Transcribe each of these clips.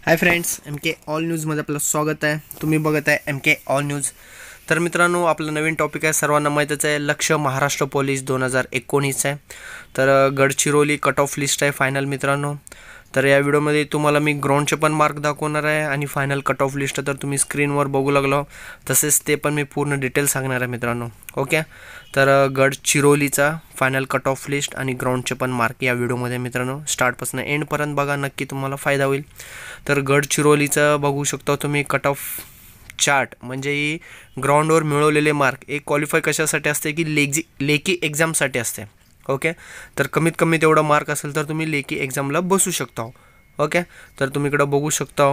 Hi friends, M के all न्यूजमध्ये आपलं स्वागत आहे। तुम्ही बघत आहे एम के ऑल न्यूज। तर मित्रांनो, आपलं नवीन टॉपिक आहे, सर्वांना माहीतच आहे, लक्ष्य महाराष्ट्र पोलीस 2019 आहे। तर गडचिरोली कट ऑफ लिस्ट आहे फायनल मित्रांनो। तर या व्हिडिओमध्ये तुम्हाला मी ग्राउंडचे पण मार्क दाखवणार आहे आणि फायनल कट ऑफ लिस्ट तर तुम्ही स्क्रीनवर बघू लागलो, तसेच ते पण मी पूर्ण डिटेल सांगणार आहे मित्रांनो। ओके, तर गडचिरोलीचा फायनल कट ऑफ लिस्ट आणि ग्राउंडचे पण मार्क या व्हिडिओमध्ये मित्रांनो स्टार्टपासून एंडपर्यंत बघा, नक्की तुम्हाला फायदा होईल। तर गडचिरोलीचं बघू शकता तुम्ही कट ऑफ चार्ट, म्हणजे ग्राउंडवर मिळवलेले मार्क एक क्वालिफाय कशासाठी असते की लेखी एक्झामसाठी असते। ओके, तर कमीत कमी तेवढा मार्क असेल तर तुम्ही लेखी एक्झामला बसू शकता। ओके, तर तुम्ही इकडे बघू शकता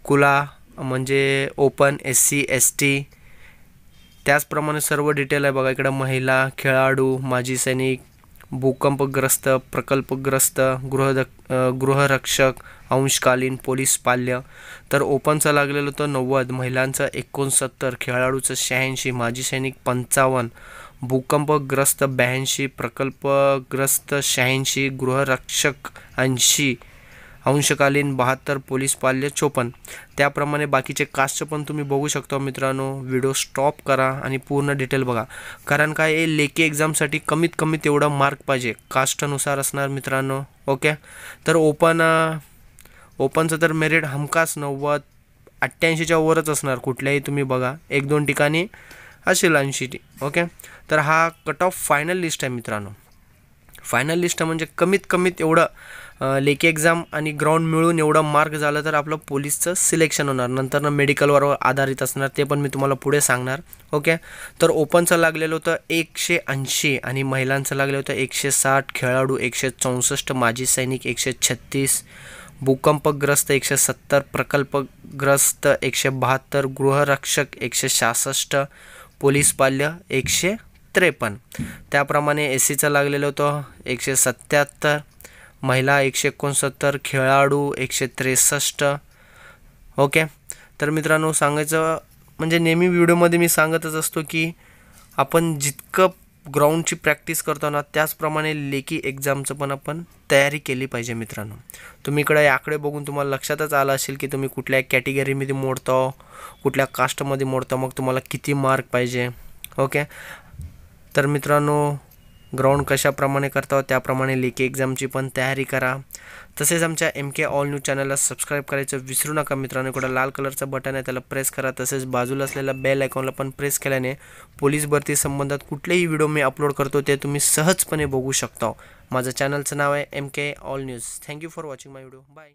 कुला म्हणजे ओपन SC ST, त्याचप्रमाणे सर्व डिटेल आहे बघा। इकडे महिला, खेळाडू, माजी सैनिक, भूकंपग्रस्त, प्रकल्पग्रस्त, गृहरक्षक, अंशकालीन, पोलीस पाल्य। तर ओपनचं लागलेलं होतं 90, महिलांचं 69, खेळाडूचं 86, माजी सैनिक 55, भूकंपग्रस्त 82, प्रकल्पग्रस्त 86, गृहरक्षक 80, अंशकालीन 72, पोलीस पाल्य 54। त्याप्रमाणे बाकीचे कास्टचं पण तुम्ही बघू शकता मित्रांनो। व्हिडिओ स्टॉप करा आणि पूर्ण डिटेल बघा, कारण काय हे लेखी एक्झामसाठी कमीत कमी तेवढं मार्क पाहिजे, कास्टनुसार असणार मित्रांनो। ओके, तर ओपनचं तर मेरिट हमखास 90 88च्या वरच असणार, कुठल्याही तुम्ही बघा, 1-2 ठिकाणी असेल 80। ओके, तर हा कट ऑफ फायनल लिस्ट आहे मित्रांनो। फायनल लिस्ट म्हणजे कमीत कमीत एवढं लेखी एक्झाम आणि ग्राउंड मिळून एवढं मार्क झालं तर आपलं पोलीसचं सिलेक्शन होणार, नंतर मेडिकलवर आधारित असणार, ते पण मी तुम्हाला पुढे सांगणार। ओके, तर ओपनचं लागलेलं होतं 180 आणि महिलांचं लागलं होतं 160, खेळाडू 164, माजी सैनिक 136, भूकंपग्रस्त 170, प्रकल्पग्रस्त 172, गृहरक्षक 166, पोलीस पाल्य 153। त्याप्रमाणे SCचं लागलेलं होतं 177, महिला 169, खेळाडू 163। ओके, तर मित्रांनो सांगायचं म्हणजे नेहमी व्हिडिओमध्ये मी सांगतच असतो की आपण जितकं ग्राउंडची प्रॅक्टिस करतो ना, त्याचप्रमाणे लेखी एक्झामचं पण आपण तयारी केली पाहिजे मित्रांनो। तुम्ही इकडे याकडे बघून तुम्हाला लक्षातच आलं असेल की तुम्ही कुठल्या कॅटेगरीमध्ये मोडतो, कुठल्या कास्टमध्ये मोडतो, मग तुम्हाला किती मार्क पाहिजे। ओके, तर मित्रांनो ग्राउंड कशाप्रमाणे करता त्याप्रमाणे लेखी एक्झामची पण तयारी करा। तसेच आमच्या MK ऑल न्यूज चॅनलला सबस्क्राईब करायचं विसरू नका मित्रांनो। इकडं लाल कलरचं बटन आहे, त्याला प्रेस करा, तसेच बाजूला असलेल्या बेल आयकॉनला पण प्रेस केल्याने पोलीस भरती संबंधात कुठलेही व्हिडिओ मी अपलोड करतो ते तुम्ही सहजपणे बघू शकता। माझं चॅनलचं नाव आहे MK all news. Thank you for watching my video, bye.